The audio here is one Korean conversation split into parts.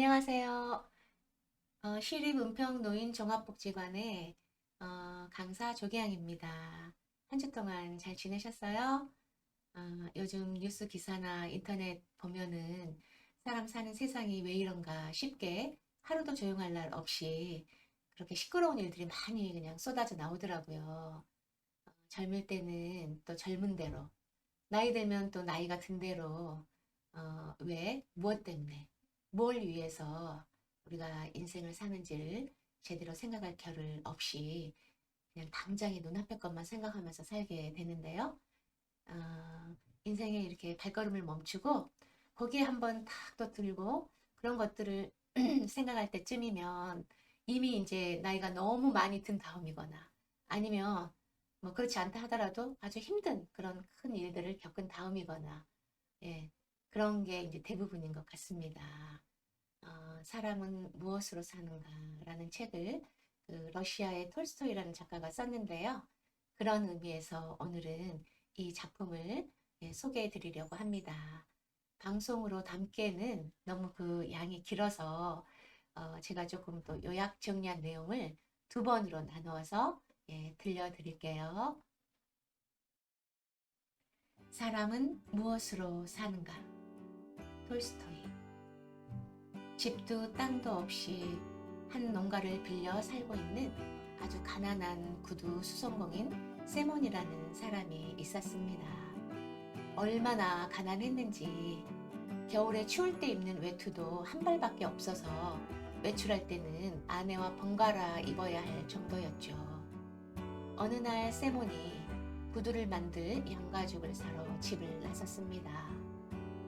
안녕하세요. 시립은평노인종합복지관의 강사 조기양입니다. 한 주 동안 잘 지내셨어요? 요즘 뉴스 기사나 인터넷 보면은 사람 사는 세상이 왜 이런가 싶게 하루도 조용할 날 없이 그렇게 시끄러운 일들이 많이 그냥 쏟아져 나오더라고요. 젊을 때는 또 젊은 대로, 나이 들면 또 나이가 든 대로, 왜, 무엇 때문에, 뭘 위해서 우리가 인생을 사는지를 제대로 생각할 겨를 없이 그냥 당장의 눈앞의 것만 생각하면서 살게 되는데요. 인생에 이렇게 발걸음을 멈추고 거기에 한번 탁 떠들고 그런 것들을 생각할 때쯤이면 이미 이제 나이가 너무 많이 든 다음이거나 아니면 뭐 그렇지 않다 하더라도 아주 힘든 그런 큰 일들을 겪은 다음이거나 예, 그런 게 이제 대부분인 것 같습니다. 사람은 무엇으로 사는가라는 책을 그 러시아의 톨스토이라는 작가가 썼는데요. 그런 의미에서 오늘은 이 작품을 소개해 드리려고 합니다. 방송으로 담기에는 너무 그 양이 길어서 제가 조금 더 요약 정리한 내용을 두 번으로 나누어서 들려드릴게요. 사람은 무엇으로 사는가? 톨스토이. 집도 땅도 없이 한 농가를 빌려 살고 있는 아주 가난한 구두 수송공인 세몬이라는 사람이 있었습니다. 얼마나 가난했는지 겨울에 추울 때 입는 외투도 한 벌밖에 없어서 외출할 때는 아내와 번갈아 입어야 할 정도였죠. 어느 날 세몬이 구두를 만들 양가죽을 사러 집을 나섰습니다.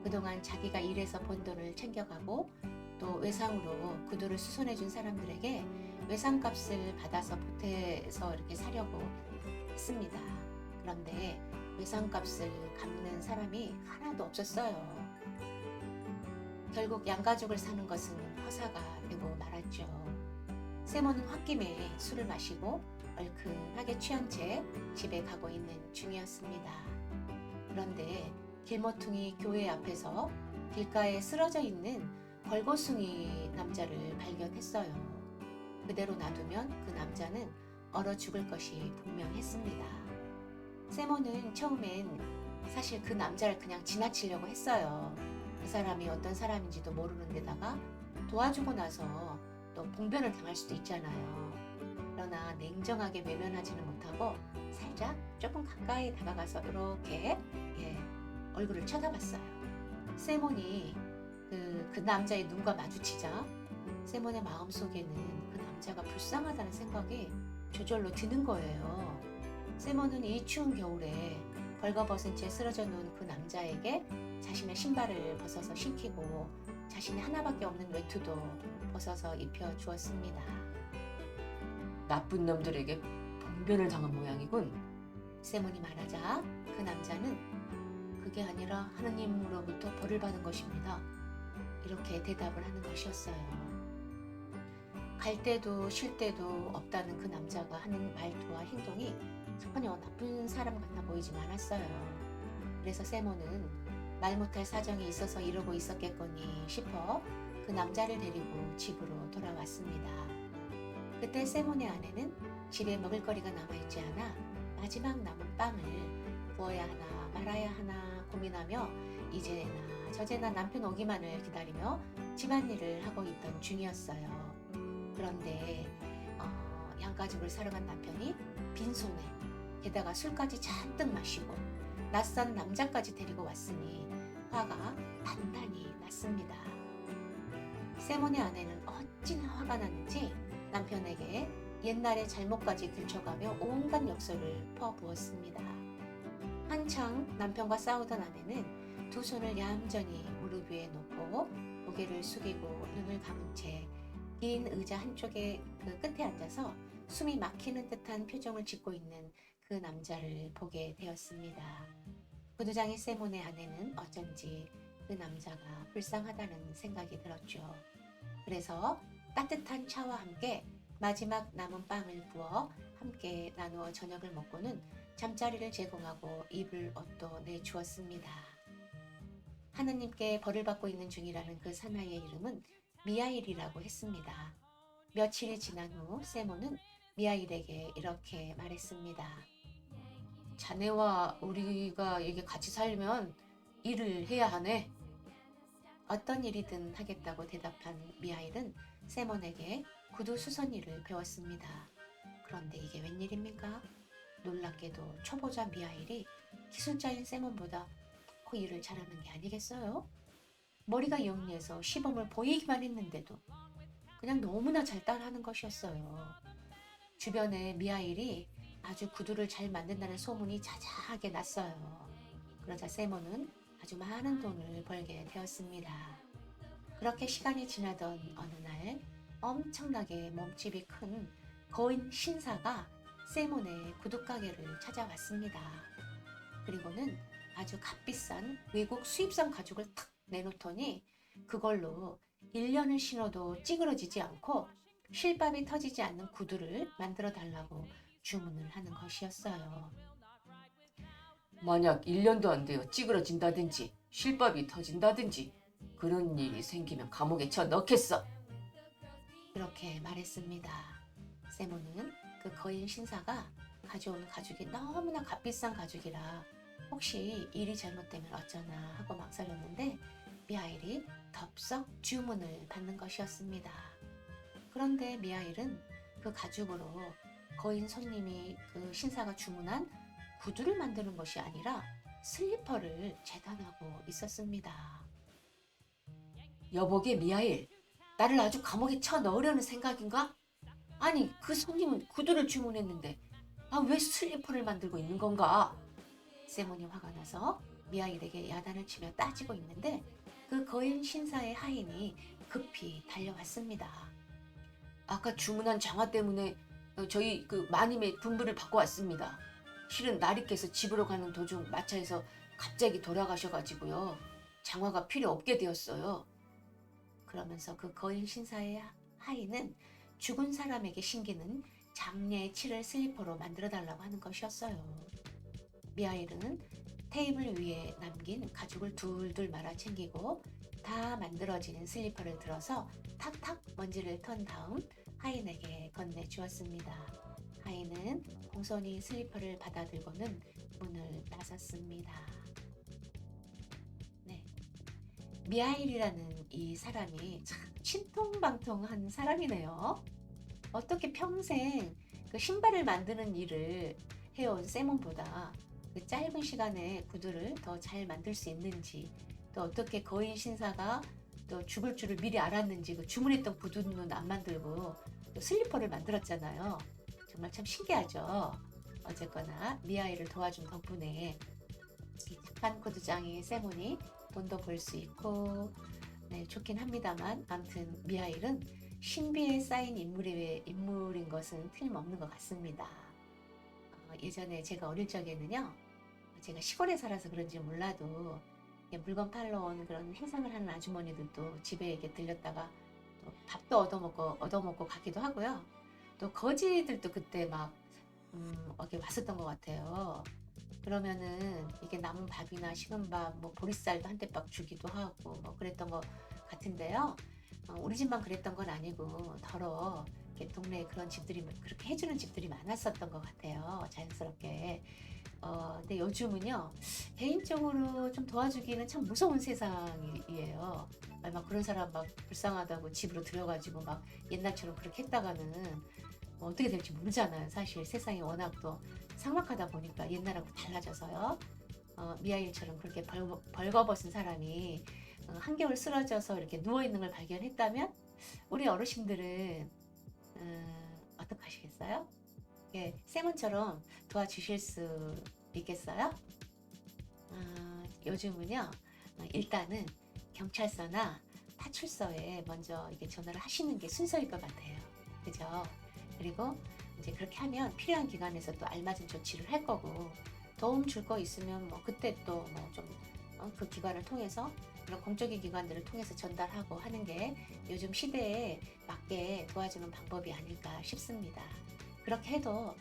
그동안 자기가 일해서 번 돈을 챙겨가고 또 외상으로 구두를 수선해준 사람들에게 외상값을 받아서 보태서 이렇게 사려고 했습니다. 그런데 외상값을 갚는 사람이 하나도 없었어요. 결국 양가죽을 사는 것은 허사가 되고 말았죠. 세모는 홧김에 술을 마시고 얼큰하게 취한 채 집에 가고 있는 중이었습니다. 그런데 길모퉁이 교회 앞에서 길가에 쓰러져 있는 벌거숭이 남자를 발견했어요. 그대로 놔두면 그 남자는 얼어 죽을 것이 분명했습니다. 세모는 처음엔 사실 그 남자를 그냥 지나치려고 했어요. 그 사람이 어떤 사람인지도 모르는 데다가 도와주고 나서 또 봉변을 당할 수도 있잖아요. 그러나 냉정하게 외면하지는 못하고 살짝 조금 가까이 다가가서 이렇게 얼굴을 쳐다봤어요. 세몬이 그 남자의 눈과 마주치자 세몬의 마음속에는 그 남자가 불쌍하다는 생각이 저절로 드는 거예요. 세몬은 이 추운 겨울에 벌거벗은 채 쓰러져 누운 그 남자에게 자신의 신발을 벗어서 신기고 자신의 하나밖에 없는 외투도 벗어서 입혀 주었습니다. 나쁜 놈들에게 봉변을 당한 모양이군. 세몬이 말하자 그 남자는 그게 아니라 하느님으로부터 벌을 받은 것입니다. 이렇게 대답을 하는 것이었어요. 갈 때도 쉴 때도 없다는 그 남자가 하는 말투와 행동이 전혀 나쁜 사람 같아 보이지 않았어요. 그래서 세모는 말 못할 사정이 있어서 이러고 있었겠거니 싶어 그 남자를 데리고 집으로 돌아왔습니다. 그때 세몬의 아내는 집에 먹을거리가 남아있지 않아 마지막 남은 빵을 구워야 하나 말아야 하나 고민하며 이제나 저제나 남편 오기만을 기다리며 집안일을 하고 있던 중이었어요. 그런데 양가죽을 사러 간 남편이 빈손에 게다가 술까지 잔뜩 마시고 낯선 남자까지 데리고 왔으니 화가 단단히 났습니다. 세몬의 아내는 어찌나 화가 났는지 남편에게 옛날의 잘못까지 들춰가며 온갖 욕설을 퍼부었습니다. 한창 남편과 싸우던 아내는 두 손을 얌전히 무릎 위에 놓고 고개를 숙이고 눈을 감은 채 긴 의자 한쪽에 그 끝에 앉아서 숨이 막히는 듯한 표정을 짓고 있는 그 남자를 보게 되었습니다. 구두장의 세몬의 아내는 어쩐지 그 남자가 불쌍하다는 생각이 들었죠. 그래서 따뜻한 차와 함께 마지막 남은 빵을 구워 함께 나누어 저녁을 먹고는 잠자리를 제공하고 입을 옷도 내주었습니다. 하느님께 벌을 받고 있는 중이라는 그 사나이의 이름은 미하일이라고 했습니다. 며칠이 지난 후 세모는 미하일에게 이렇게 말했습니다. 자네와 우리가 이게 같이 살면 일을 해야 하네. 어떤 일이든 하겠다고 대답한 미하일은 세몬에게 구두 수선일을 배웠습니다. 그런데 이게 웬일입니까? 놀랍게도 초보자 미하일이 기술자인 세몬보다 더 일을 잘하는 게 아니겠어요? 머리가 영리해서 시범을 보이기만 했는데도 그냥 너무나 잘 따라하는 것이었어요. 주변에 미하일이 아주 구두를 잘 만든다는 소문이 자자하게 났어요. 그러자 세몬은 아주 많은 돈을 벌게 되었습니다. 그렇게 시간이 지나던 어느 날 엄청나게 몸집이 큰 거인 신사가 세몬의 구두가게를 찾아왔습니다. 그리고는 아주 값비싼 외국 수입산 가죽을 탁 내놓더니 그걸로 1년을 신어도 찌그러지지 않고 실밥이 터지지 않는 구두를 만들어 달라고 주문을 하는 것이었어요. 만약 1년도 안 되어 찌그러진다든지 실밥이 터진다든지 그런 일이 생기면 감옥에 쳐 넣겠어. 그렇게 말했습니다. 세모는 그 거인 신사가 가져온 가죽이 너무나 값비싼 가죽이라 혹시 일이 잘못되면 어쩌나 하고 망설였는데 미하일이 덥석 주문을 받는 것이었습니다. 그런데 미하일은 그 가죽으로 거인 손님이 그 신사가 주문한 구두를 만드는 것이 아니라 슬리퍼를 재단하고 있었습니다. 여보게 미하일, 나를 아주 감옥에 쳐 넣으려는 생각인가? 아니 그 손님은 구두를 주문했는데 왜 슬리퍼를 만들고 있는 건가? 세몬이 화가 나서 미하일에게 야단을 치며 따지고 있는데 그 거인 신사의 하인이 급히 달려왔습니다. 아까 주문한 장화 때문에 저희 그 마님의 분부를 받고 왔습니다. 실은 나리께서 집으로 가는 도중 마차에서 갑자기 돌아가셔가지고요. 장화가 필요 없게 되었어요. 그러면서 그 거인 신사의 하인은 죽은 사람에게 신기는 장례의 칠을 슬리퍼로 만들어 달라고 하는 것이었어요. 미하일은 테이블 위에 남긴 가죽을 둘둘 말아 챙기고 다 만들어진 슬리퍼를 들어서 탁탁 먼지를 턴 다음 하인에게 건네주었습니다. 하인은 공손히 슬리퍼를 받아들고는 문을 나섰습니다. 네, 미하일이라는 이 사람이 참 신통방통한 사람이네요. 어떻게 평생 그 신발을 만드는 일을 해온 세몬보다 그 짧은 시간에 구두를 더 잘 만들 수 있는지, 또 어떻게 거인 신사가 또 죽을 줄을 미리 알았는지 그 주문했던 구두는 안 만들고 또 슬리퍼를 만들었잖아요. 정말 참 신기하죠. 어쨌거나 미하일을 도와준 덕분에 이 착한 구두장이 세몬이 돈도 벌 수 있고 네, 좋긴 합니다만 아무튼 미하일은 신비에 쌓인 인물인 것은 틀림없는 것 같습니다. 예전에 제가 어릴 적에는요, 제가 시골에 살아서 그런지 몰라도 물건 팔러 온 그런 행상을 하는 아주머니들도 집에 이렇게 들렸다가 또 밥도 얻어먹고 가기도 하고요. 또 거지들도 그때 막 여기 왔었던 것 같아요. 그러면은 이게 남은 밥이나 식은 밥, 뭐 보리쌀도 한 대박 주기도 하고 뭐 그랬던 것 같은데요. 우리 집만 그랬던 건 아니고 더러 이렇게 동네에 그런 집들이 그렇게 해주는 집들이 많았었던 것 같아요. 자연스럽게. 근데 요즘은요, 개인적으로 좀 도와주기는 참 무서운 세상이에요. 막 그런 사람 막 불쌍하다고 집으로 들여가지고 막 옛날처럼 그렇게 했다가는 뭐 어떻게 될지 모르잖아요. 사실 세상이 워낙 또 삭막하다 보니까 옛날하고 달라져서요. 미하일처럼 그렇게 벌거벗은 사람이 한겨울 쓰러져서 이렇게 누워있는 걸 발견했다면 우리 어르신들은 어떡하시겠어요? 예, 세몬처럼 도와주실 수 있겠어요? 요즘은요, 일단은 경찰서나 파출소에 먼저 이렇게 전화를 하시는 게 순서일 것 같아요. 그죠? 그리고 이제 그렇게 하면 필요한 기관에서 또 알맞은 조치를 할 거고, 도움 줄 거 있으면 뭐 그때 또 뭐 좀 그 기관을 통해서 그런 공적인 기관들을 통해서 전달하고 하는 게 요즘 시대에 맞게 도와주는 방법이 아닐까 싶습니다. 그렇게 해도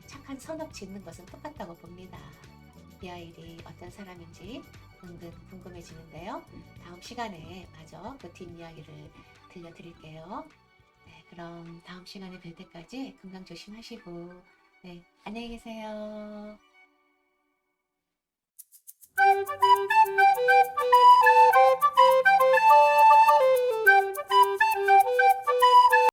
착한 선업 짓는 것은 똑같다고 봅니다. 미하일이 어떤 사람인지 은근 궁금해지는데요. 다음 시간에 마저 그 뒷이야기를 들려드릴게요. 네, 그럼 다음 시간에 뵐 때까지 건강 조심하시고, 네, 안녕히 계세요.